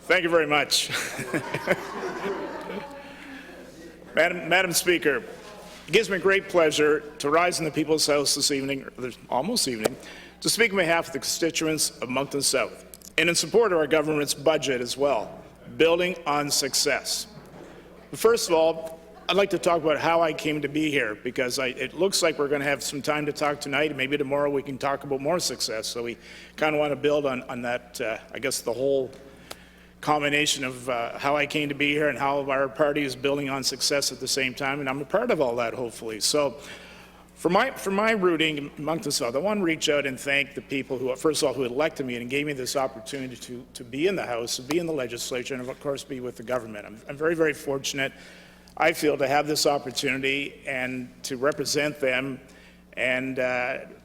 Thank you very much. Madam Speaker, it gives me great pleasure to rise in the People's House this evening, or almost evening, to speak on behalf of the constituents of Moncton South, and in support of our government's budget as well, building on success. But first of all, I'd like to talk about how I came to be here, because it looks like we're going to have some time to talk tonight, and maybe tomorrow we can talk about more success. So we kind of want to build on that, I guess, the whole combination of how I came to be here and how our party is building on success at the same time, and I'm a part of all that, hopefully. So for my rooting in Moncton South, I want to reach out and thank the people who, first of all, who elected me and gave me this opportunity to be in the House, to be in the legislature, and of course be with the government. I'm very, very fortunate, I feel, to have this opportunity and to represent them and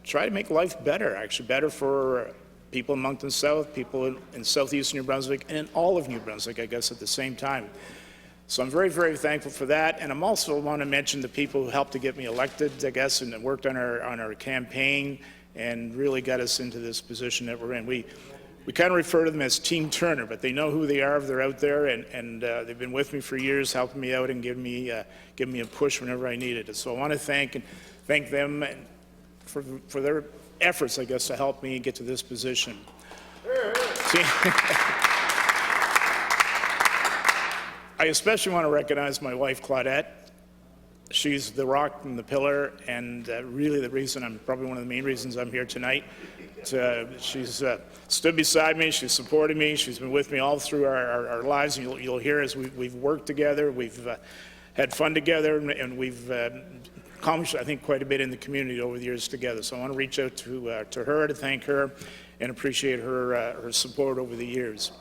try to make life better, actually better for people in Moncton South, people in southeastern New Brunswick, and in all of New Brunswick, I guess, at the same time. So I'm very, very thankful for that, and I'm also want to mention the people who helped to get me elected, I guess, and worked on our campaign and really got us into this position that we're in. We kind of refer to them as Team Turner, but they know who they are. They're out there, and they've been with me for years, helping me out and giving me a push whenever I needed it. So I want to thank them for their efforts, I guess, to help me get to this position. I especially want to recognize my wife, Claudette. She's the rock and the pillar, and really the reason, probably one of the main reasons I'm here tonight. She's stood beside me, she's supported me, she's been with me all through our lives. And you'll hear as we've worked together, we've had fun together, and we've accomplished, I think, quite a bit in the community over the years together. So I want to reach out to her, to thank her, and appreciate her support over the years.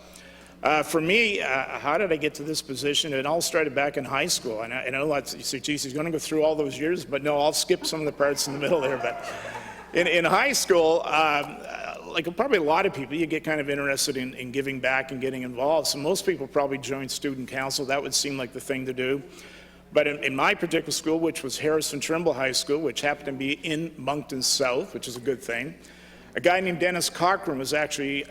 For me, how did I get to this position? It all started back in high school. And I know lots, you say, geez, he's going to go through all those years, but no, I'll skip some of the parts in the middle there. But in high school, like probably a lot of people, you get kind of interested in giving back and getting involved. So most people probably join student council. That would seem like the thing to do. But in my particular school, which was Harrison Trimble High School, which happened to be in Moncton South, which is a good thing, a guy named Dennis Cochran was actually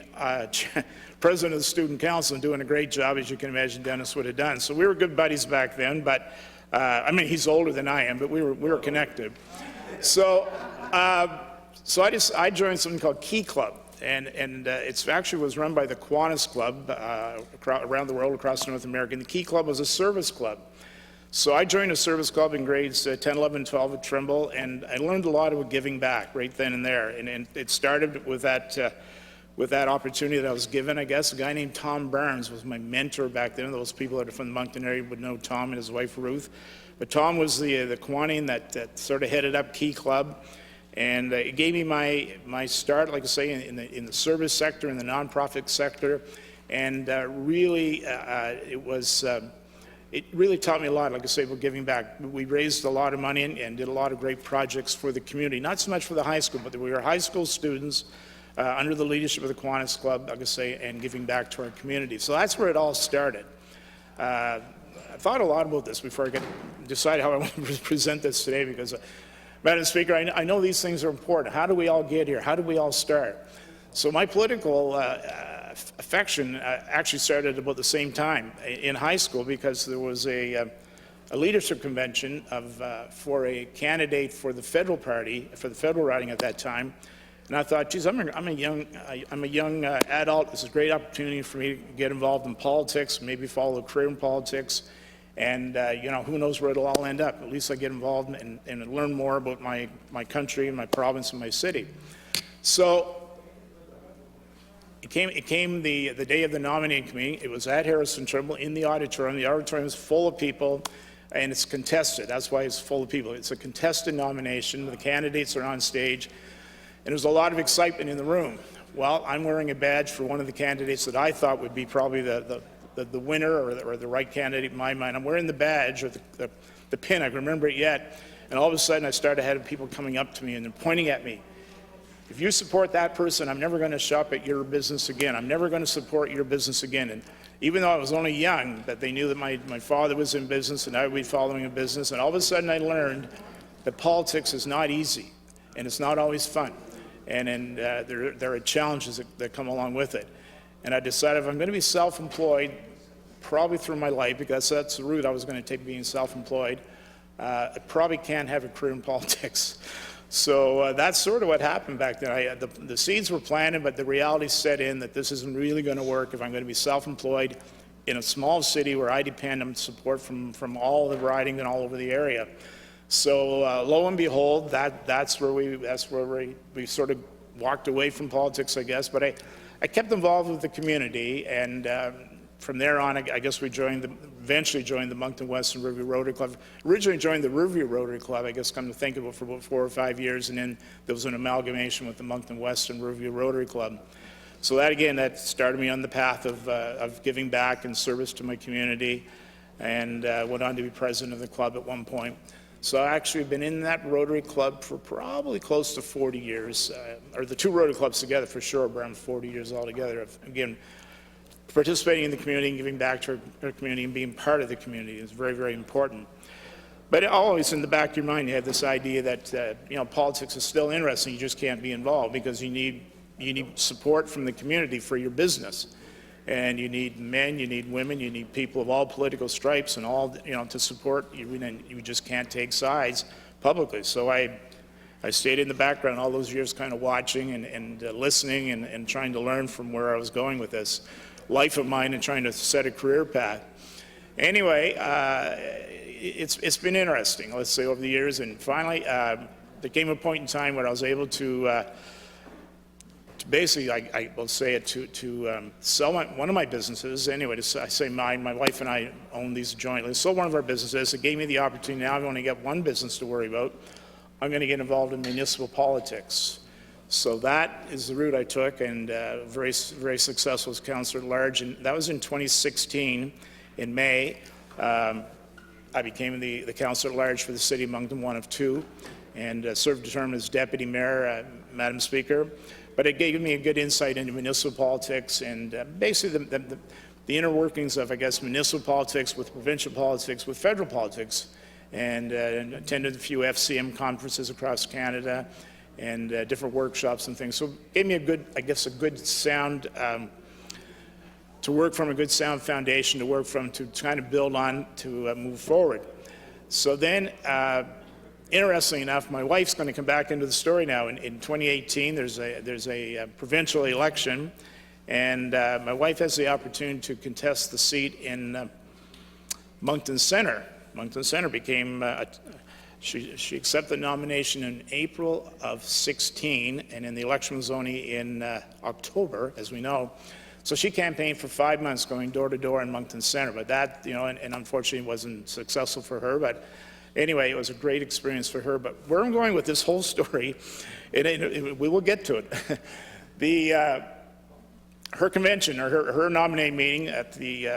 president of the student council and doing a great job, as you can imagine Dennis would have done. So we were good buddies back then, but I mean, he's older than I am, but we were connected. So I joined something called Key Club, and it actually was run by the Kiwanis Club around the world, across North America. And the Key Club was a service club. So I joined a service club in grades 10, 11, 12 at Trimble, and I learned a lot about giving back right then and there. And it started with that opportunity that I was given, I guess. A guy named Tom Barnes was my mentor back then. Those people that are from the Moncton area would know Tom and his wife Ruth. But Tom was the Kiwanian that sort of headed up Key Club, and it gave me my start, like I say, in the service sector, in the nonprofit sector, and really it really taught me a lot, like I say, about giving back. We raised a lot of money and did a lot of great projects for the community, not so much for the high school, but we were high school students under the leadership of the Kiwanis Club, like I say, and giving back to our community. So that's where it all started. I thought a lot about this before I decide how I want to present this today, because, Madam Speaker, I know these things are important. How do we all get here? How do we all start? So my political affection actually started about the same time in high school, because there was a leadership convention for a candidate for the federal party, for the federal riding at that time. And I thought, geez, I'm a young adult. This is a great opportunity for me to get involved in politics, maybe follow a career in politics, and you know, who knows where it'll all end up. At least I get involved and learn more about my country and my province and my city. So it came the day of the nominating committee. It was at Harrison Trimble in the auditorium. The auditorium is full of people, and it's contested. That's why it's full of people. It's a contested nomination. The candidates are on stage. And there's a lot of excitement in the room. Well, I'm wearing a badge for one of the candidates that I thought would be probably the winner or the right candidate in my mind. I'm wearing the badge, or the pin, I can remember it yet. And all of a sudden I started having people coming up to me and then pointing at me. If you support that person, I'm never going to shop at your business again. I'm never going to support your business again. And even though I was only young, that they knew that my father was in business and I would be following a business. And all of a sudden I learned that politics is not easy and it's not always fun. And there are challenges that come along with it. And I decided if I'm going to be self-employed, probably through my life, because that's the route I was going to take, being self-employed, I probably can't have a career in politics. So that's sort of what happened back then. The seeds were planted, but the reality set in that this isn't really going to work if I'm going to be self-employed in a small city where I depend on support from all the riding and all over the area. So lo and behold, that's where we sort of walked away from politics, I guess. But I kept involved with the community, and from there on, I guess we eventually joined the Moncton West and Riverview Rotary Club. Originally joined the Riverview Rotary Club, I guess, come to think of it, for about 4 or 5 years, and then there was an amalgamation with the Moncton West and Riverview Rotary Club. So that started me on the path of giving back and service to my community, and went on to be president of the club at one point. So I actually been in that Rotary Club for probably close to 40 years, or the two Rotary Clubs together for sure, around 40 years altogether. Again, participating in the community and giving back to our community and being part of the community is very, very important. But always in the back of your mind, you have this idea that politics is still interesting. You just can't be involved because you need support from the community for your business, and you need men, you need women, you need people of all political stripes and all to support you. And you just can't take sides publicly. So I stayed in the background all those years, kind of watching and listening and trying to learn from where I was going with this life of mine and trying to set a career path. Anyway, it's been interesting, let's say, over the years, and finally there came a point in time where I was able to basically, I will say it, to sell one of my businesses. Anyway, I say mine, my wife and I own these jointly. Sold one of our businesses. It gave me the opportunity. Now I've only got one business to worry about. I'm going to get involved in municipal politics. So that is the route I took, and very, very successful as councillor at large. And that was in 2016, in May. I became the councillor at large for the city of Moncton, one of two, and served a term as deputy mayor, Madam Speaker. But it gave me a good insight into municipal politics and basically the inner workings of, I guess, municipal politics with provincial politics, with federal politics, and attended a few FCM conferences across Canada, and different workshops and things. So it gave me a good sound, to work from, a good sound foundation to work from, to kind of build on, to move forward. So then, interestingly enough, my wife's going to come back into the story now. In 2018, there's a provincial election, and my wife has the opportunity to contest the seat in Moncton Centre. Moncton Centre became She accepted the nomination in April of 16, and then the election was only in October, as we know. So she campaigned for 5 months, going door to door in Moncton Centre. But that, and unfortunately wasn't successful for her. But anyway, it was a great experience for her. But where I'm going with this whole story, we will get to it. Her convention, or her nominating meeting at the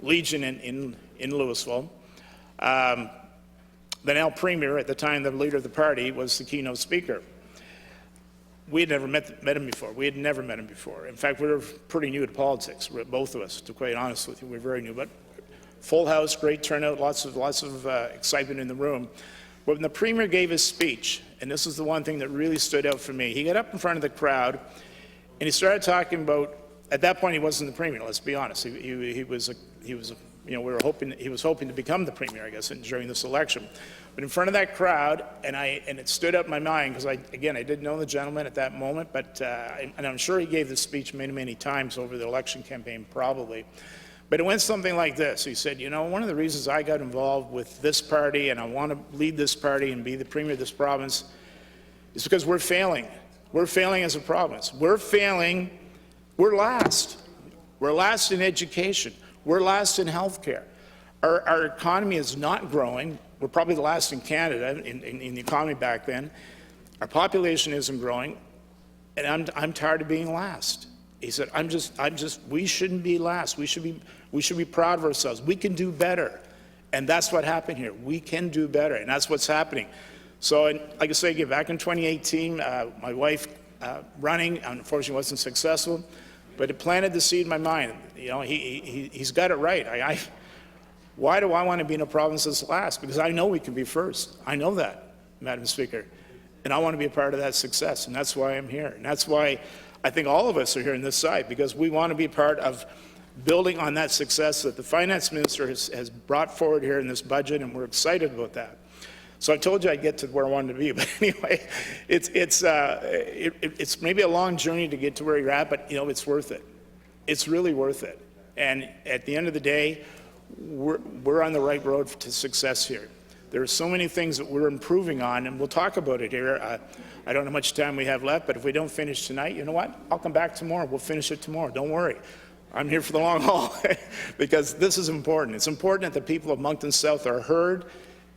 Legion in Louisville. The now premier, at the time the leader of the party, was the keynote speaker. We had never met him before. We had never met him before. In fact, we were pretty new to politics, both of us, to be quite honest with you. We were very new, but full house, great turnout, lots of excitement in the room. But when the premier gave his speech, and this is the one thing that really stood out for me, he got up in front of the crowd and he started talking about, at that point he wasn't the premier, let's be honest. He was we were hoping, he was hoping to become the premier, I guess, during this election. But in front of that crowd, and it stood up in my mind, because I didn't know the gentleman at that moment, but and I'm sure he gave this speech many, many times over the election campaign, probably. But it went something like this. He said, one of the reasons I got involved with this party, and I want to lead this party and be the premier of this province, is because we're failing. We're failing as a province. We're failing. We're last. We're last in education. We're last in healthcare. Our economy is not growing. We're probably the last in Canada in the economy back then. Our population isn't growing, and I'm tired of being last. He said, we shouldn't be last. We should be proud of ourselves. We can do better. And that's what happened here. We can do better, and that's what's happening. So, like I say again, back in 2018, my wife running, unfortunately wasn't successful, but it planted the seed in my mind. He's got it right. Why do I want to be in a province that's last? Because I know we can be first. I know that, Madam Speaker. And I want to be a part of that success, and that's why I'm here. And that's why I think all of us are here on this side because we want to be part of building on that success that the finance minister has brought forward here in this budget, and we're excited about that. So I told you I'd get to where I wanted to be, but anyway, it's maybe a long journey to get to where you're at, but it's worth it. It's really worth it. And at the end of the day, we're on the right road to success here. There are so many things that we're improving on, and we'll talk about it here. I don't know how much time we have left, but if we don't finish tonight, you know what? I'll come back tomorrow. We'll finish it tomorrow. Don't worry. I'm here for the long haul because this is important. It's important that the people of Moncton South are heard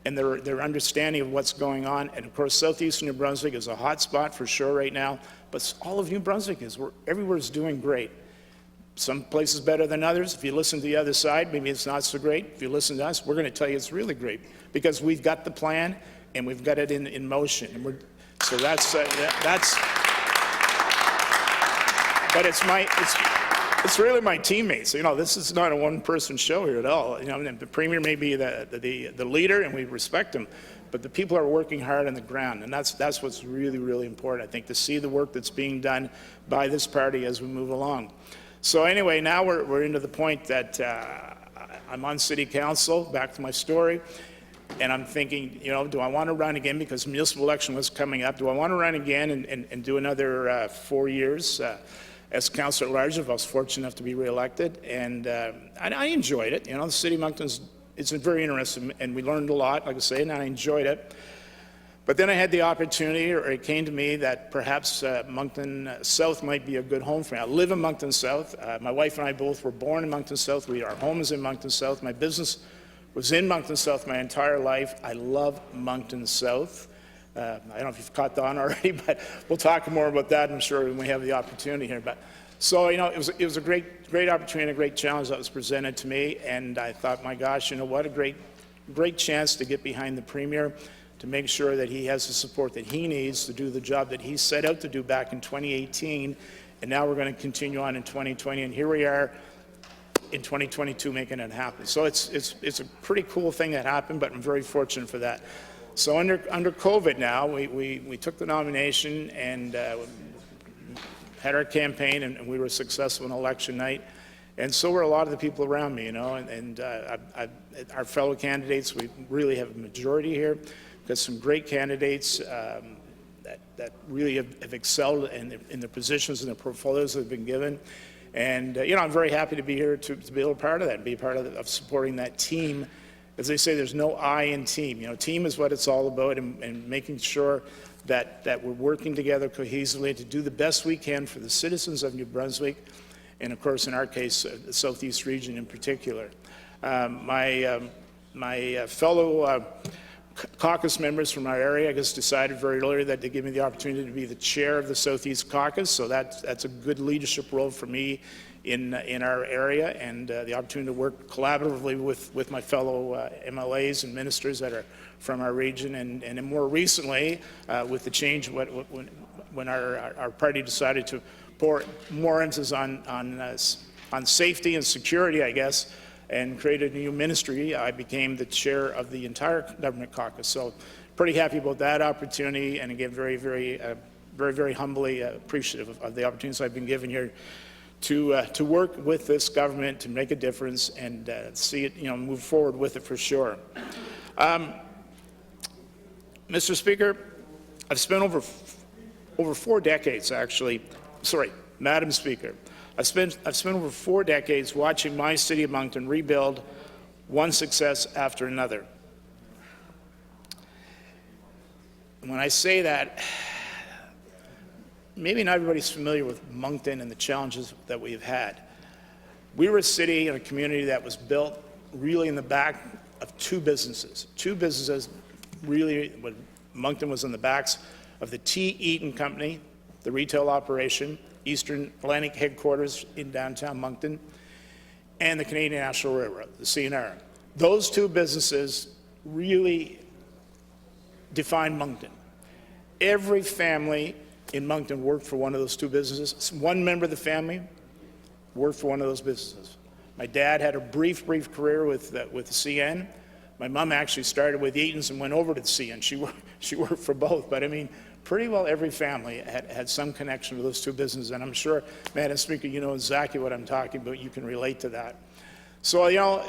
and their understanding of what's going on. And of course, southeastern New Brunswick is a hot spot for sure right now, but all of New Brunswick is, everywhere's doing great. Some places better than others. If you listen to the other side, maybe it's not so great. If you listen to us, we're going to tell you it's really great because we've got the plan and we've got it in motion. And so that's. But it's really my teammates. This is not a one-person show here at all. The Premier may be the leader, and we respect him, but the people are working hard on the ground, and that's what's really, really important, I think, to see the work that's being done by this party as we move along. So anyway, now we're into the point that I'm on City Council, back to my story, and I'm thinking, do I want to run again because the municipal election was coming up? Do I want to run again and do another 4 years? As councillor at large, I was fortunate enough to be re-elected, and I enjoyed it. The city of Moncton's, it's very interesting, and we learned a lot, like I say, and I enjoyed it. But then I had the opportunity, or it came to me that perhaps Moncton South might be a good home for me. I live in Moncton South. My wife and I both were born in Moncton South. Our home is in Moncton South. My business was in Moncton South my entire life. I love Moncton South. I don't know if you've caught on already, but we'll talk more about that, I'm sure, when we have the opportunity here. But so, it was a great opportunity and a great challenge that was presented to me, and I thought, my gosh, what a great chance to get behind the Premier, to make sure that he has the support that he needs to do the job that he set out to do back in 2018, and now we're going to continue on in 2020, and here we are in 2022 making it happen. So it's a pretty cool thing that happened, but I'm very fortunate for that. So under COVID now, we took the nomination and had our campaign, and we were successful in election night. And so were a lot of the people around me, and our fellow candidates. We really have a majority here. We've got some great candidates that really have excelled in their positions and their portfolios that have been given. And I'm very happy to be here to be a part of that, and be a part of supporting that team. As they say, there's no I in team. Team is what it's all about, and making sure that we're working together cohesively to do the best we can for the citizens of New Brunswick, and of course, in our case, the Southeast region in particular. My fellow caucus members from our area, I guess, decided very early that they give me the opportunity to be the chair of the Southeast Caucus, so that's a good leadership role for me in our area, and the opportunity to work collaboratively with my fellow MLAs and ministers that are from our region, and more recently with the change when our party decided to pour more emphasis on safety and security, I guess, and created a new ministry. I became the chair of the entire government caucus, so pretty happy about that opportunity, and again, very humbly appreciative of the opportunities I've been given here to work with this government to make a difference and see it, move forward with it for sure. Mr. Speaker, I've spent over 4 decades, actually. Sorry, Madam Speaker, I've spent over 4 decades watching my city of Moncton rebuild one success after another. And when I say that, maybe not everybody's familiar with Moncton and the challenges that we've had. We were a city and a community that was built really in the back of two businesses. Really, when Moncton was on the backs of the T. Eaton Company, the retail operation, Eastern Atlantic headquarters in downtown Moncton, and the Canadian National Railroad, the CNR. Those two businesses really defined Moncton. Every family in Moncton worked for one of those two businesses. One member of the family worked for one of those businesses. My dad had a brief career with the CN. My mom actually started with Eaton's and went over to the CN. She worked for both, but I mean, pretty well every family had some connection to those two businesses, and I'm sure, Madam Speaker, you know exactly what I'm talking about. You can relate to that. So, you know,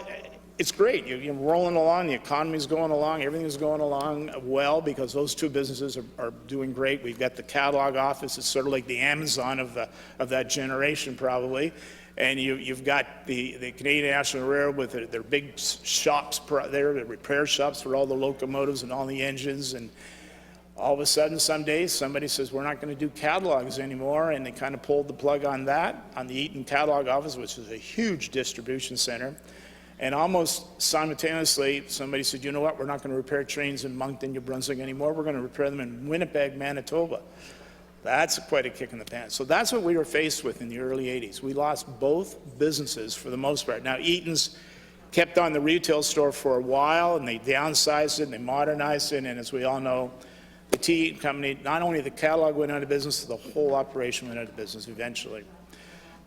it's great. You're rolling along, the economy's going along, everything's going along well because those two businesses are doing great. We've got the catalog office. It's sort of like the Amazon of that generation, probably. And you've got the Canadian National Railroad with their big shops there, the repair shops for all the locomotives and all the engines. And all of a sudden, some days, somebody says, we're not going to do catalogs anymore, and they kind of pulled the plug on that, on the Eaton Catalog Office, which is a huge distribution center. And almost simultaneously, somebody said, you know what, we're not going to repair trains in Moncton, New Brunswick anymore, we're going to repair them in Winnipeg, Manitoba. That's quite a kick in the pants. So that's what we were faced with in the early 80s. We lost both businesses for the most part. Now, Eaton's kept on the retail store for a while, and they downsized it, and they modernized it, and as we all know, the T. Eaton Company, not only the catalog went out of business, the whole operation went out of business eventually.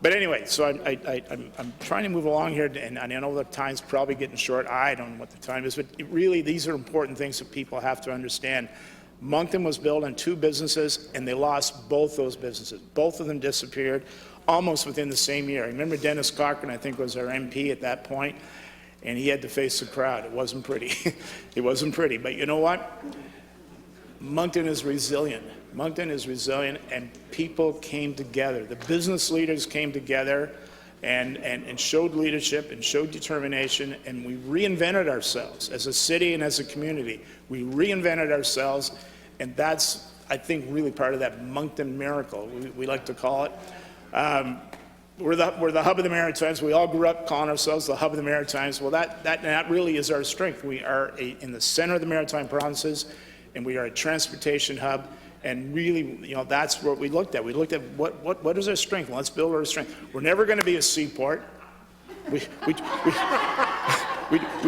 But anyway, so I'm trying to move along here, and I know the time's probably getting short. I don't know what the time is, but really these are important things that people have to understand. Moncton was built on two businesses, and they lost both those businesses. Both of them disappeared almost within the same year. I remember Dennis Cochran, I think, was our MP at that point, and he had to face the crowd. It wasn't pretty. It wasn't pretty, but you know what? Moncton is resilient. Moncton is resilient, and people came together. The business leaders came together and showed leadership and showed determination, and we reinvented ourselves as a city and as a community. We reinvented ourselves, and that's, I think, really part of that Moncton miracle, we like to call it. We're the hub of the Maritimes. We all grew up calling ourselves the hub of the Maritimes. Well, that really is our strength. We are in the center of the Maritime provinces, and we are a transportation hub. And really, you know, that's what we looked at. We looked at what is our strength? Let's build our strength. We're never going to be a seaport. We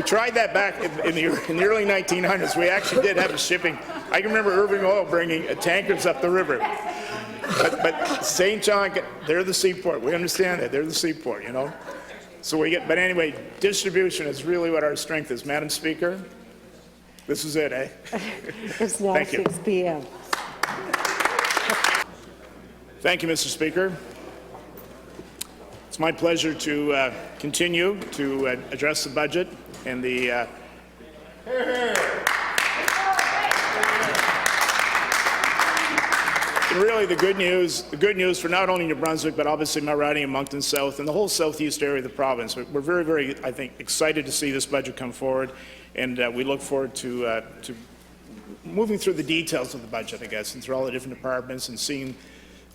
tried that back in the early 1900s. We actually did have a shipping. I can remember Irving Oil bringing tankers up the river. But St. John, they're the seaport. We understand that. They're the seaport, you know. So but anyway, distribution is really what our strength is. Madam Speaker, this is it, eh? It's now 6 p.m. Thank you, Mr. Speaker. It's my pleasure to continue to address the budget and the and really the good news for not only New Brunswick, but obviously my riding of Moncton South and the whole southeast area of the province. We're very, very, I think, excited to see this budget come forward, and we look forward to moving through the details of the budget, I guess, and through all the different departments and seeing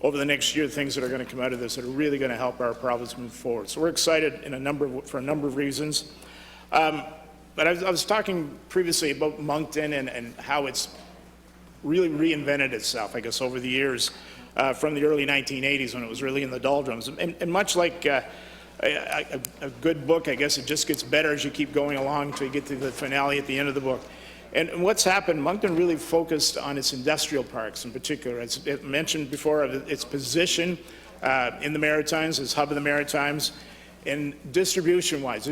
over the next year things that are going to come out of this that are really going to help our province move forward. So we're excited for a number of reasons. But I was talking previously about Moncton and how it's really reinvented itself, I guess, over the years from the early 1980s when it was really in the doldrums. And much like a good book, I guess it just gets better as you keep going along until you get to the finale at the end of the book. And what's happened, Moncton really focused on its industrial parks in particular. As it mentioned before, its position in the Maritimes, as hub of the Maritimes, and distribution-wise,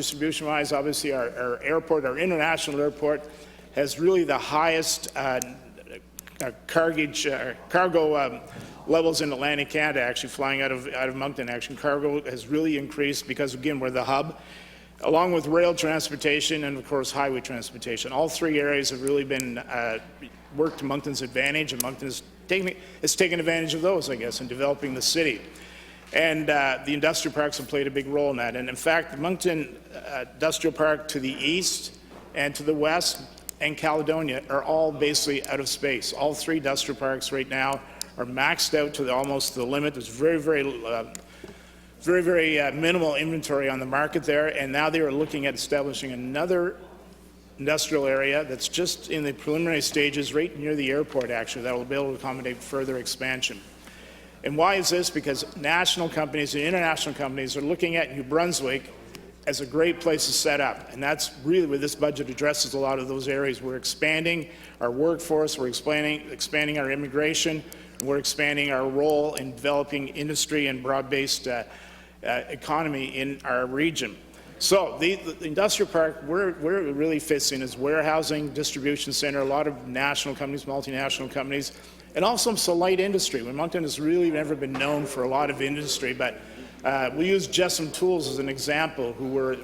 obviously our airport, our international airport, has really the highest cargo levels in Atlantic Canada, actually flying out of Moncton. Actually, cargo has really increased because, again, we're the hub, along with rail transportation and, of course, highway transportation. All three areas have really been worked to Moncton's advantage, and Moncton has taken advantage of those, I guess, in developing the city. And the industrial parks have played a big role in that. And in fact, the Moncton Industrial Park to the east and to the west and Caledonia are all basically out of space. All three industrial parks right now are maxed out to almost the limit. There's very, very minimal inventory on the market there, and now they are looking at establishing another industrial area that's just in the preliminary stages right near the airport, actually, that will be able to accommodate further expansion. And why is this? Because national companies and international companies are looking at New Brunswick as a great place to set up, and that's really where this budget addresses a lot of those areas. We're expanding our workforce, we're expanding our immigration, and we're expanding our role in developing industry and broad-based economy in our region. So the industrial park, where it really fits in is warehousing, distribution center, a lot of national companies, multinational companies And also some light industry. When Moncton has really never been known for a lot of industry, but we use Jessom Tools as an example, who were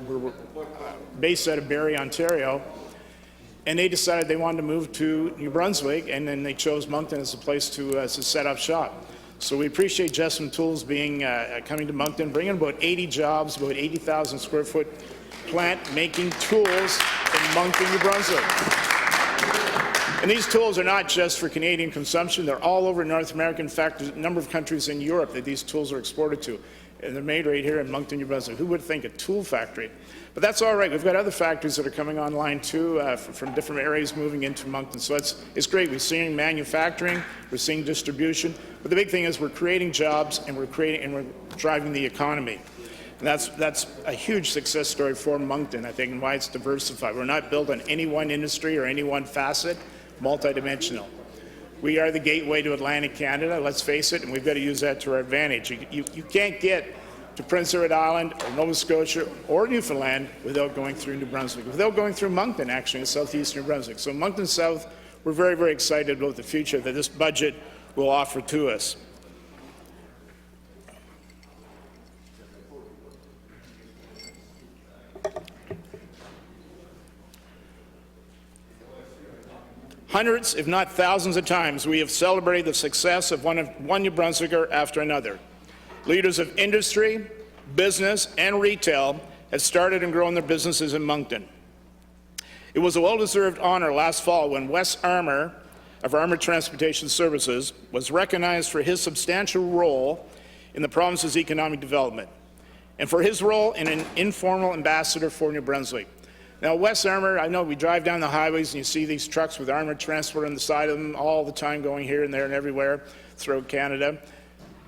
based out of Barrie, Ontario, and they decided they wanted to move to New Brunswick, and then they chose Moncton as a place to set up shop. So we appreciate Jessom Tools being coming to Moncton, bringing about 80 jobs, about 80,000 square foot plant making tools in Moncton, New Brunswick. And these tools are not just for Canadian consumption, they're all over North America. In fact, there's a number of countries in Europe that these tools are exported to. And they're made right here in Moncton, New Brunswick. Who would think a tool factory? But that's all right. We've got other factories that are coming online too, from different areas moving into Moncton. So it's great. We're seeing manufacturing, we're seeing distribution. But the big thing is we're creating jobs and we're driving the economy. And that's a huge success story for Moncton, I think, and why it's diversified. We're not built on any one industry or any one facet, multidimensional. We are the gateway to Atlantic Canada, let's face it, and we've got to use that to our advantage. You can't get to Prince Edward Island or Nova Scotia or Newfoundland without going through New Brunswick, without going through Moncton, actually, in southeast New Brunswick. So Moncton South, we're very, very excited about the future that this budget will offer to us. Hundreds, if not thousands of times, we have celebrated the success of one New Brunswicker after another. Leaders of industry, business, and retail have started and grown their businesses in Moncton. It was a well-deserved honor last fall when Wes Armour of Armour Transportation Services was recognized for his substantial role in the province's economic development and for his role in an informal ambassador for New Brunswick. Now, Wes Armour, I know we drive down the highways and you see these trucks with armored transport on the side of them all the time, going here and there and everywhere throughout Canada.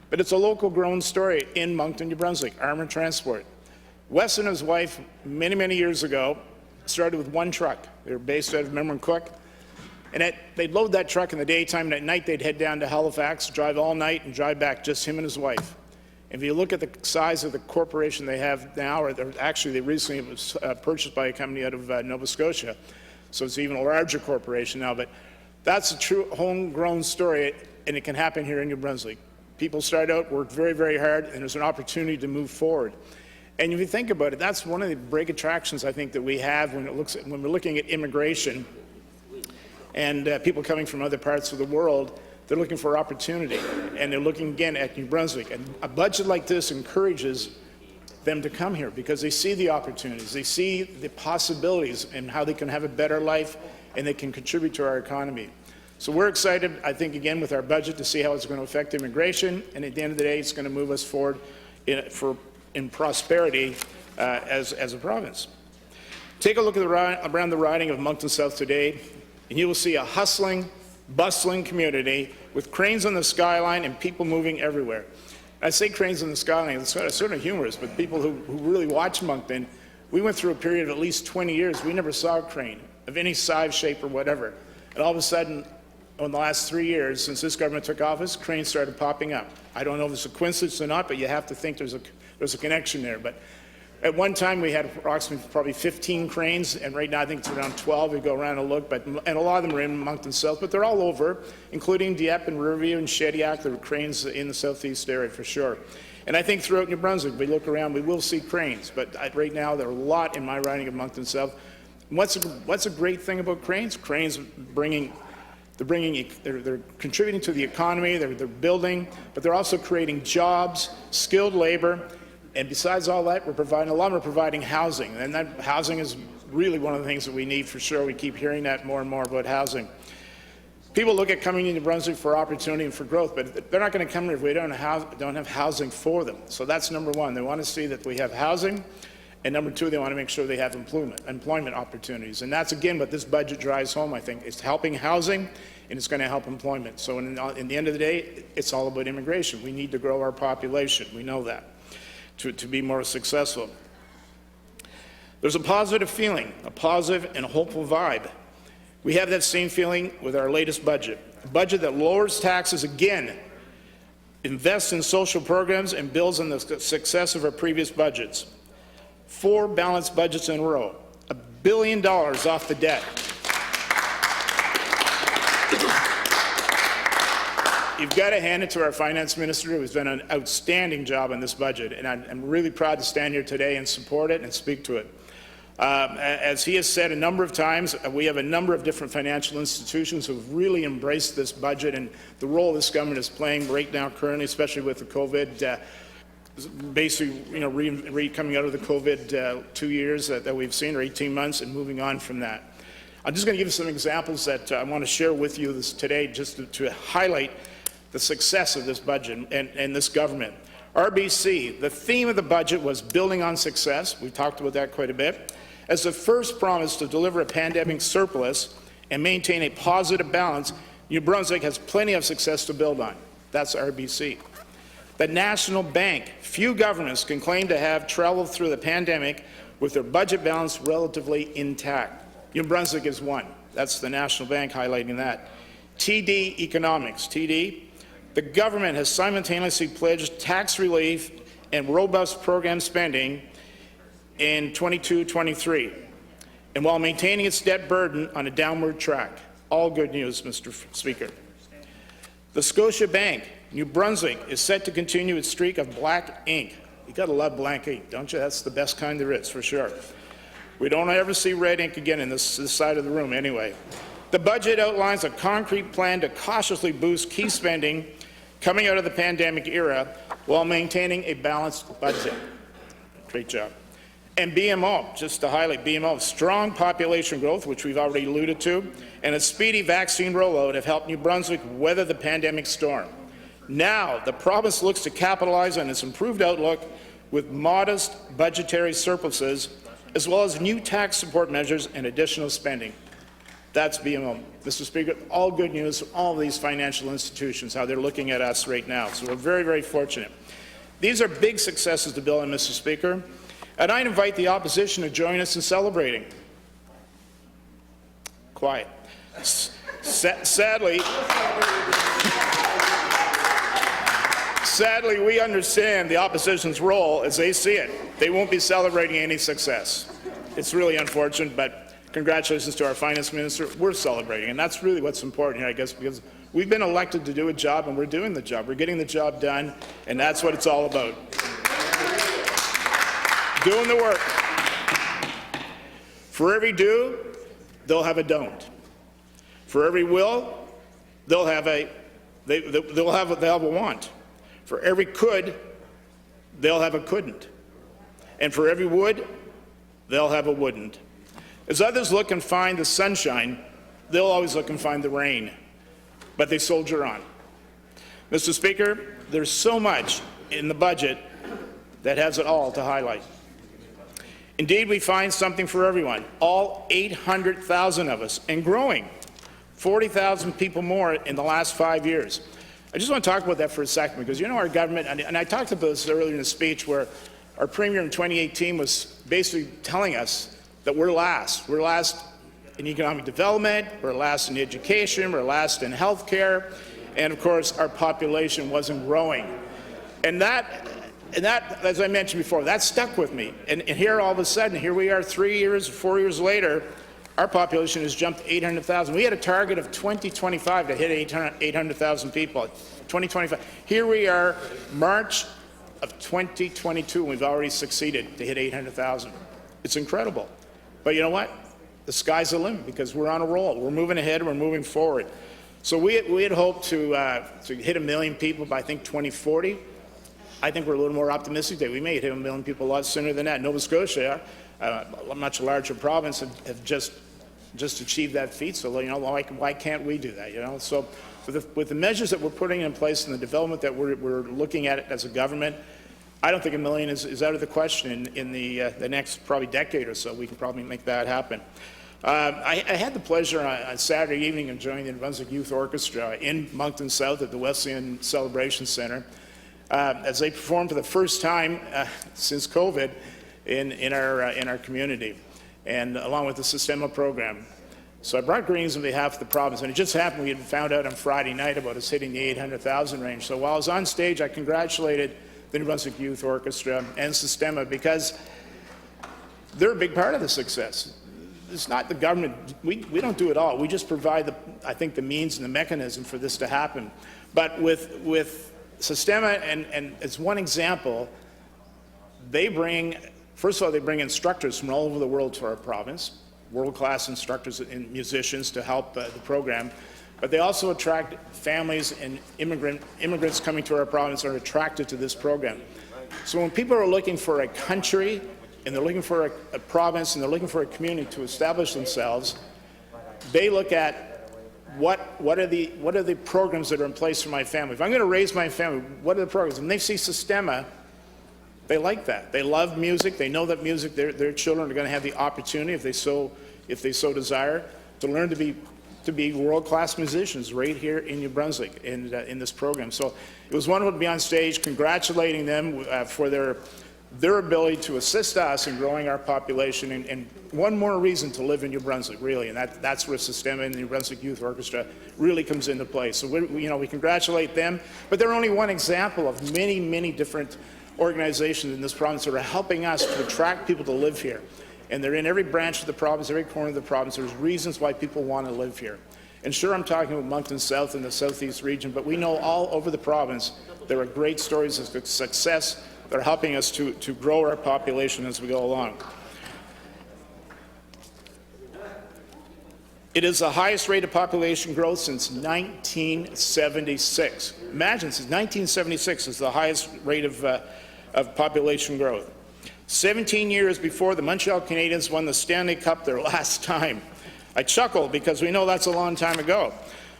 But it's a local grown story in Moncton, New Brunswick, armored transport. Wes and his wife, many, many years ago, started with one truck. They were based out of Memramcook. And they'd load that truck in the daytime, and at night they'd head down to Halifax, drive all night, and drive back, just him and his wife. If you look at the size of the corporation they have now, or actually they recently was purchased by a company out of Nova Scotia, so it's even a larger corporation now, but that's a true homegrown story, and it can happen here in New Brunswick. People start out, work very, very hard, and there's an opportunity to move forward. And if you think about it, that's one of the big attractions I think that we have when we're looking at immigration and people coming from other parts of the world. They're looking for opportunity, and they're looking again at New Brunswick. And a budget like this encourages them to come here because they see the opportunities, they see the possibilities and how they can have a better life and they can contribute to our economy. So we're excited, I think, again, with our budget to see how it's going to affect immigration, and at the end of the day, it's going to move us forward in prosperity as a province. Take a look at around the riding of Moncton South today, and you will see a hustling, bustling community with cranes on the skyline and people moving everywhere. I say cranes on the skyline, it's sort of humorous, but people who really watch Moncton, we went through a period of at least 20 years, we never saw a crane of any size, shape, or whatever. And all of a sudden, in the last 3 years, since this government took office, cranes started popping up. I don't know if it's a coincidence or not, but you have to think there's a connection there. But at one time, we had approximately probably 15 cranes, and right now I think it's around 12. We go around and look, and a lot of them are in Moncton South, but they're all over, including Dieppe and Riverview and Shediac. There are cranes in the southeast area for sure. And I think throughout New Brunswick, we look around, we will see cranes, but right now there are a lot in my riding of Moncton South. What's a great thing about cranes? Cranes they're contributing to the economy, they're building, but they're also creating jobs, skilled labor, and besides all that, we're providing housing, and that housing is really one of the things that we need for sure. We keep hearing that more and more about housing. People look at coming into Brunswick for opportunity and for growth, but they're not going to come here if we don't have housing for them. So that's number one. They want to see that we have housing, and number two, they want to make sure they have employment opportunities. And that's, again, what this budget drives home, I think. It's helping housing, and it's going to help employment. So in the end of the day, it's all about immigration. We need to grow our population. We know that, to be more successful. There's a positive feeling, a positive and hopeful vibe. We have that same feeling with our latest budget, a budget that lowers taxes again, invests in social programs, and builds on the success of our previous budgets. 4 balanced budgets in a row, $1 billion off the debt. you've got to hand it to our finance minister, who's done an outstanding job on this budget, and I'm really proud to stand here today and support it and speak to it. As he has said a number of times, we have a number of different financial institutions who have really embraced this budget and the role this government is playing right now currently, especially with the COVID, basically, coming out of the COVID 2 years that we've seen, or 18 months, and moving on from that. I'm just going to give you some examples that I want to share with you today just to highlight the success of this budget and this government. RBC, the theme of the budget was building on success. We talked about that quite a bit. As the first promise to deliver a pandemic surplus and maintain a positive balance, New Brunswick has plenty of success to build on. That's RBC. The National Bank, few governments can claim to have traveled through the pandemic with their budget balance relatively intact. New Brunswick is one. That's the National Bank highlighting that. TD Economics, TD, the government has simultaneously pledged tax relief and robust program spending in 22-23, and while maintaining its debt burden on a downward track. All good news, Mr. Speaker. The Scotia Bank, New Brunswick, is set to continue its streak of black ink. You gotta love black ink, don't you? That's the best kind there is, for sure. We don't ever see red ink again in this side of the room anyway. The budget outlines a concrete plan to cautiously boost key spending coming out of the pandemic era while maintaining a balanced budget. Great job. And BMO, just to highlight BMO, strong population growth, which we've already alluded to, and a speedy vaccine rollout have helped New Brunswick weather the pandemic storm. Now, the province looks to capitalize on its improved outlook with modest budgetary surpluses, as well as new tax support measures and additional spending. That's BMO. Mr. Speaker, all good news from all of these financial institutions, how they're looking at us right now. So we're very, very fortunate. These are big successes to build on, Mr. Speaker. And I invite the opposition to join us in celebrating. Quiet. Sadly, we understand the opposition's role as they see it. They won't be celebrating any success. It's really unfortunate, but congratulations to our finance minister. We're celebrating, and that's really what's important here, I guess, because we've been elected to do a job, and we're doing the job. We're getting the job done, and that's what it's all about. Doing the work. For every do, they'll have a don't. For every will, they'll have a want. For every could, they'll have a couldn't. And for every would, they'll have a wouldn't. As others look and find the sunshine, they'll always look and find the rain. But they soldier on. Mr. Speaker, there's so much in the budget that has it all to highlight. Indeed, we find something for everyone, all 800,000 of us, and growing, 40,000 people more in the last 5 years. I just want to talk about that for a second, because you know our government, and I talked about this earlier in the speech, where our Premier in 2018 was basically telling us that we're last. We're last in economic development, we're last in education, we're last in health care, and of course our population wasn't growing. And that, as I mentioned before, that stuck with me. And here all of a sudden, here we are 3 years, 4 years later, our population has jumped 800,000. We had a target of 2025 to hit 800,000 people. 2025. Here we are, March of 2022, and we've already succeeded to hit 800,000. It's incredible. But you know what? The sky's the limit, because we're on a roll. We're moving ahead, we're moving forward. So we had hoped to hit 1 million people by, I think, 2040. I think we're a little more optimistic that we may hit 1 million people a lot sooner than that. Nova Scotia, a much larger province, have just achieved that feat. So you know, why can't we do that? You know, so with the measures that we're putting in place and the development that we're looking at as a government, I don't think 1 million is out of the question in the next probably decade or so. We can probably make that happen. I had the pleasure on Saturday evening of joining the Brunswick Youth Orchestra in Moncton South at the Wesleyan Celebration Centre as they performed for the first time since COVID in our community, and along with the Sistema program. So I brought greetings on behalf of the province, and it just happened we had found out on Friday night about us hitting the 800,000 range. So while I was on stage, I congratulated the New Brunswick Youth Orchestra and Sistema, because they're a big part of the success. it's not the government. We don't do it all. We just provide, I think, the means and the mechanism for this to happen. But with Sistema, and as one example, they bring, first of all, they bring instructors from all over the world to our province, world-class instructors and musicians to help the program. But they also attract families and immigrants coming to our province are attracted to this program. So when people are looking for a country, and they're looking for a province, and they're looking for a community to establish themselves, they look at what are the programs that are in place for my family. If I'm going to raise my family, what are the programs? And they see Sistema, they like that. They love music. They know that music, their children are going to have the opportunity, if they so desire, to learn to be world-class musicians right here in New Brunswick in this program. So it was wonderful to be on stage congratulating them for their ability to assist us in growing our population, and one more reason to live in New Brunswick, really, and that's where Sistema and the New Brunswick Youth Orchestra really comes into play. So we congratulate them, but they're only one example of many, many different organizations in this province that are helping us to attract people to live here. And they're in every branch of the province, every corner of the province. There's reasons why people want to live here. And sure, I'm talking about Moncton South and the Southeast region, but we know all over the province there are great stories of success that are helping us to grow our population as we go along. It is the highest rate of population growth since 1976. Imagine, since 1976 is the highest rate of population growth. 17 years before the Montreal Canadiens won the Stanley Cup their last time. I chuckle because we know that's a long time ago.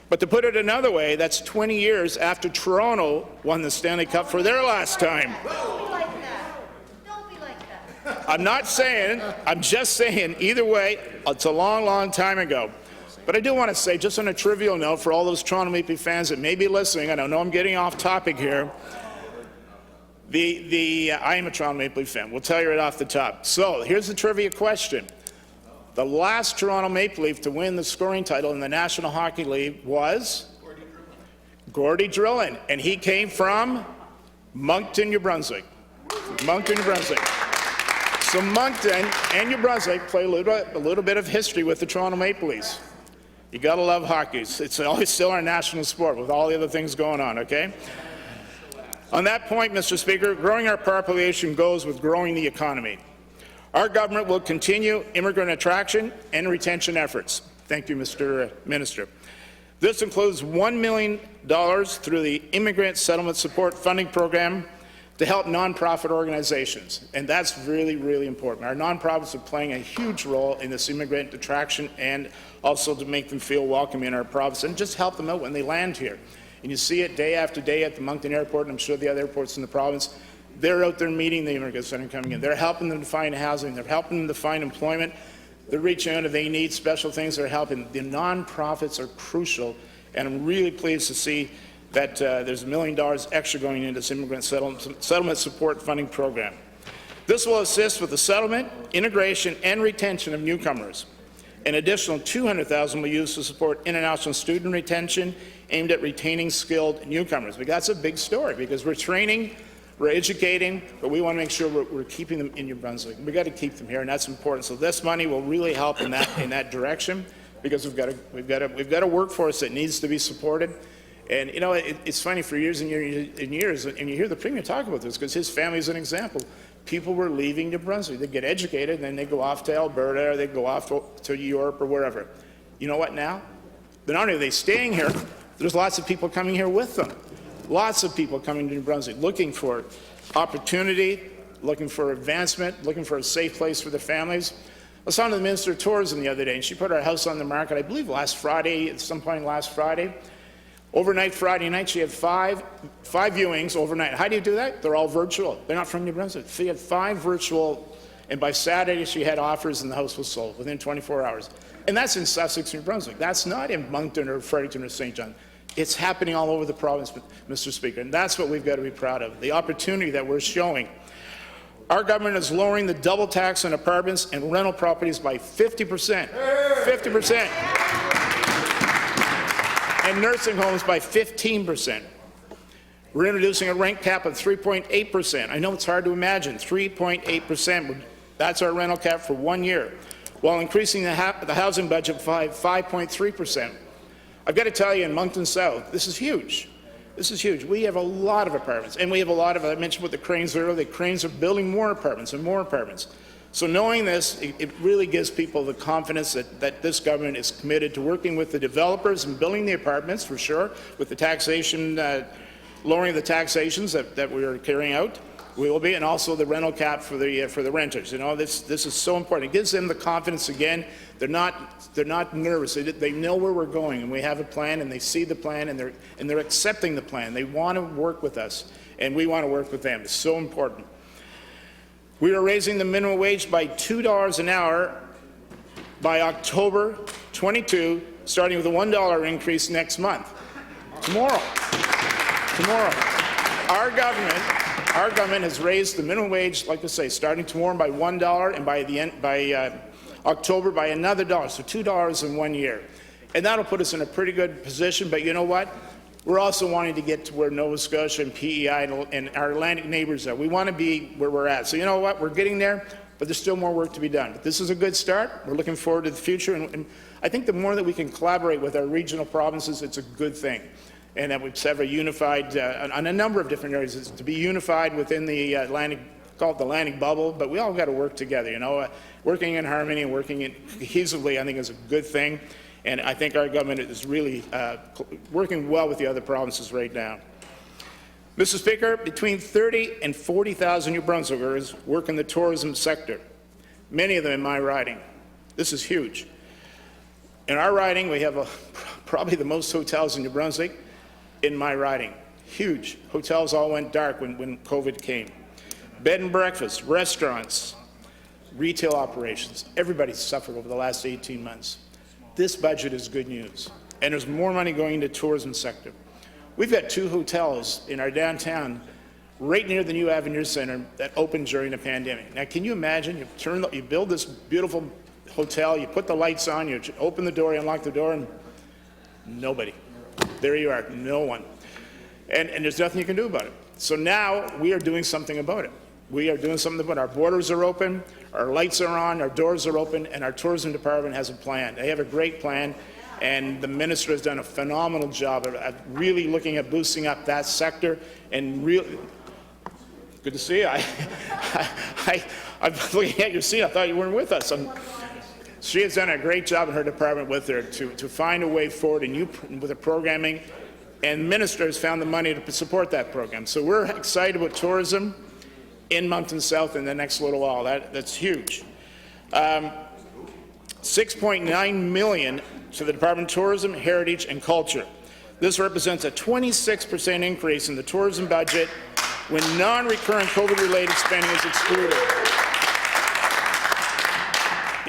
But to put it another way, that's 20 years after Toronto won the Stanley Cup for their last time. Don't be like that. Don't be like that. I'm not saying, I'm just saying, either way, it's a long, long time ago. But I do want to say, just on a trivial note, for all those Toronto Maple Leaf fans that may be listening, and I know I'm getting off topic here, I am a Toronto Maple Leaf fan. We'll tell you right off the top. So here's the trivia question. The last Toronto Maple Leaf to win the scoring title in the National Hockey League was Gordie Drillin, and he came from Moncton, New Brunswick. Moncton, New Brunswick. So Moncton and New Brunswick play a little bit of history with the Toronto Maple Leafs. You gotta love hockey. It's always still our national sport with all the other things going on, okay? On that point, Mr. Speaker, growing our population goes with growing the economy. Our government will continue immigrant attraction and retention efforts. Thank you, Mr. Minister. This includes $1 million through the Immigrant Settlement Support Funding Program to help nonprofit organizations, and that's really, really important. Our nonprofits are playing a huge role in this immigrant attraction and also to make them feel welcome in our province and just help them out when they land here. And you see it day after day at the Moncton Airport, and I'm sure the other airports in the province. They're out there meeting the immigrants that are coming in. They're helping them to find housing. They're helping them to find employment. They're reaching out if they need special things. They're helping. The nonprofits are crucial, and I'm really pleased to see that there's $1 million extra going into this Immigrant Settlement Support Funding Program. This will assist with the settlement, integration, and retention of newcomers. An additional $200,000 will be used to support international student retention aimed at retaining skilled newcomers. But that's a big story because we're training, we're educating, but we want to make sure we're keeping them in New Brunswick. We've got to keep them here, and that's important. So this money will really help in that direction because we've got a workforce that needs to be supported. And you know, it's funny, for years and years, and you hear the Premier talk about this because his family is an example. People were leaving New Brunswick. They get educated, and then they go off to Alberta, or they go off to Europe or wherever. You know what now? Not only are they staying here, there's lots of people coming here with them. Lots of people coming to New Brunswick looking for opportunity, looking for advancement, looking for a safe place for their families. I was talking to the Minister of Tourism the other day, and she put our house on the market, I believe last Friday, at some point last Friday. Overnight Friday night, she had five viewings overnight. How do you do that? They're all virtual. They're not from New Brunswick. She had 5 virtual, and by Saturday she had offers and the house was sold within 24 hours. And that's in Sussex, New Brunswick. That's not in Moncton or Fredericton or St. John. It's happening all over the province, Mr. Speaker, and that's what we've got to be proud of, the opportunity that we're showing. Our government is lowering the double tax on apartments and rental properties by 50%. 50%. And nursing homes by 15%. We're introducing a rent cap of 3.8%. I know it's hard to imagine, 3.8%. That's our rental cap for 1 year. while increasing the housing budget by 5.3%. I've got to tell you, in Moncton South, this is huge. This is huge. We have a lot of apartments, and we have a lot of, I mentioned with the cranes earlier, the cranes are building more apartments and more apartments. So knowing this, it really gives people the confidence that this government is committed to working with the developers and building the apartments, for sure, with the taxation, lowering the taxations that we are carrying out. We will be, and also the rental cap for the renters. You know, this is so important. It gives them the confidence again. They're not nervous. They know where we're going, and we have a plan, and they see the plan, and they're accepting the plan. They want to work with us, and we want to work with them. It's so important. We are raising the minimum wage by $2 an hour by October 22, starting with a $1 increase next month. Tomorrow. Our government has raised the minimum wage, like I say, starting tomorrow by $1, and by October by another $1, so $2 in 1 year. And that'll put us in a pretty good position, but you know what? We're also wanting to get to where Nova Scotia and PEI and our Atlantic neighbours are. We want to be where we're at. So you know what? We're getting there, but there's still more work to be done. But this is a good start. We're looking forward to the future, and I think the more that we can collaborate with our regional provinces, it's a good thing. And that we have a unified, on a number of different areas, to be unified within the Atlantic, call it the Atlantic bubble, but we all got to work together, you know. Working in harmony and working cohesively, I think, is a good thing. And I think our government is really working well with the other provinces right now. Mr. Speaker, between 30 and 40,000 New Brunswickers work in the tourism sector, many of them in my riding. This is huge. In our riding, we have probably the most hotels in New Brunswick in my riding. Huge. Hotels all went dark when COVID came. Bed and breakfast, restaurants, retail operations, everybody suffered over the last 18 months. This budget is good news, and there's more money going into the tourism sector. We've got 2 hotels in our downtown right near the new Avenue Centre that opened during the pandemic. Now, can you imagine? You build this beautiful hotel, you put the lights on, you open the door, you unlock the door, and nobody. There you are, no one. And there's nothing you can do about it. So now we are doing something about it. We are doing something about it. Our borders are open, our lights are on, our doors are open, and our tourism department has a plan. They have a great plan, and the minister has done a phenomenal job of really looking at boosting up that sector. And really, good to see you. I'm looking at your seat. I thought you weren't with us. She has done a great job in her department with her to find a way forward with the programming, and ministers found the money to support that program. So we're excited about tourism in Moncton South in the next little while. That's huge. $6.9 million to the Department of Tourism, Heritage and Culture. This represents a 26% increase in the tourism budget when non-recurrent COVID-related spending is excluded.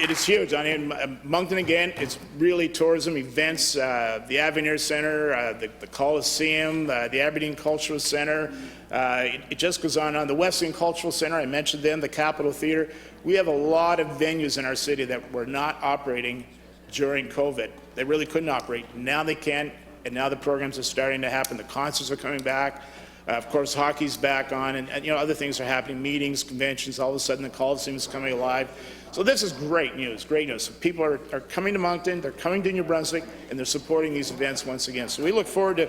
It is huge. I mean, Moncton, again, it's really tourism events, the Avenue Centre, the Coliseum, the Aberdeen Cultural Centre. It just goes on. The Western Cultural Centre, I mentioned them, the Capitol Theatre. We have a lot of venues in our city that were not operating during COVID. They really couldn't operate. Now they can, and now the programs are starting to happen. The concerts are coming back. Of course, hockey's back on, and you know, other things are happening, meetings, conventions. All of a sudden, the Coliseum is coming alive. So this is great news, great news. So people are coming to Moncton, they're coming to New Brunswick, and they're supporting these events once again. So we look forward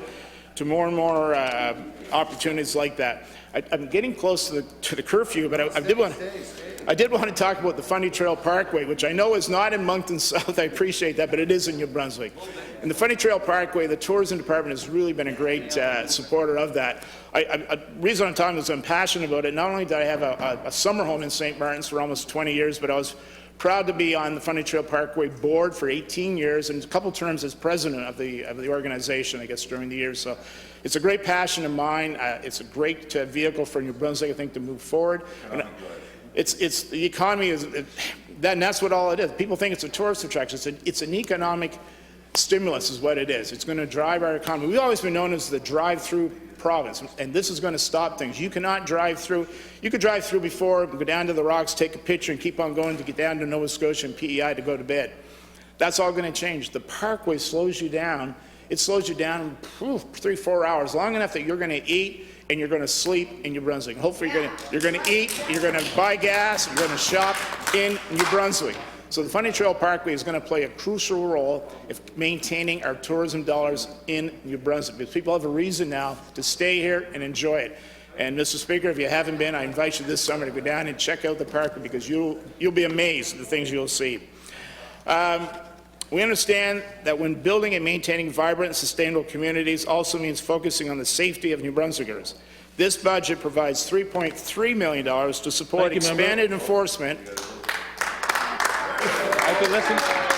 to more and more opportunities like that. I'm getting close to the curfew, but I did want to talk about the Fundy Trail Parkway, which I know is not in Moncton South. I appreciate that, but it is in New Brunswick. And the Fundy Trail Parkway, the tourism department has really been a great supporter of that. The reason I'm talking is I'm passionate about it. Not only did I have a summer home in St. Martin's for almost 20 years, but I was proud to be on the Fundy Trail Parkway board for 18 years and a couple terms as president of the organization, I guess, during the years. So it's a great passion of mine. It's a great vehicle for New Brunswick, I think, to move forward. And it's the economy is, and that's what all it is. People think it's a tourist attraction. It's an economic stimulus is what it is. It's going to drive our economy. We've always been known as the drive-through province, and this is going to stop things. You cannot drive through. You could drive through before, go down to the rocks, take a picture, and keep on going to get down to Nova Scotia and PEI to go to bed. That's all going to change. The Parkway slows you down. It slows you down 3-4 hours, long enough that you're going to eat and you're going to sleep in New Brunswick. Hopefully you're going to eat, you're going to buy gas, you're going to shop in New Brunswick. So the Fundy Trail Parkway is going to play a crucial role in maintaining our tourism dollars in New Brunswick, because people have a reason now to stay here and enjoy it. And Mr. Speaker, if you haven't been, I invite you this summer to go down and check out the parkway, because you'll be amazed at the things you'll see. We understand that when building and maintaining vibrant and sustainable communities also means focusing on the safety of New Brunswickers. This budget provides $3.3 million to support Thank you, member. expanded enforcement. Okay, listen.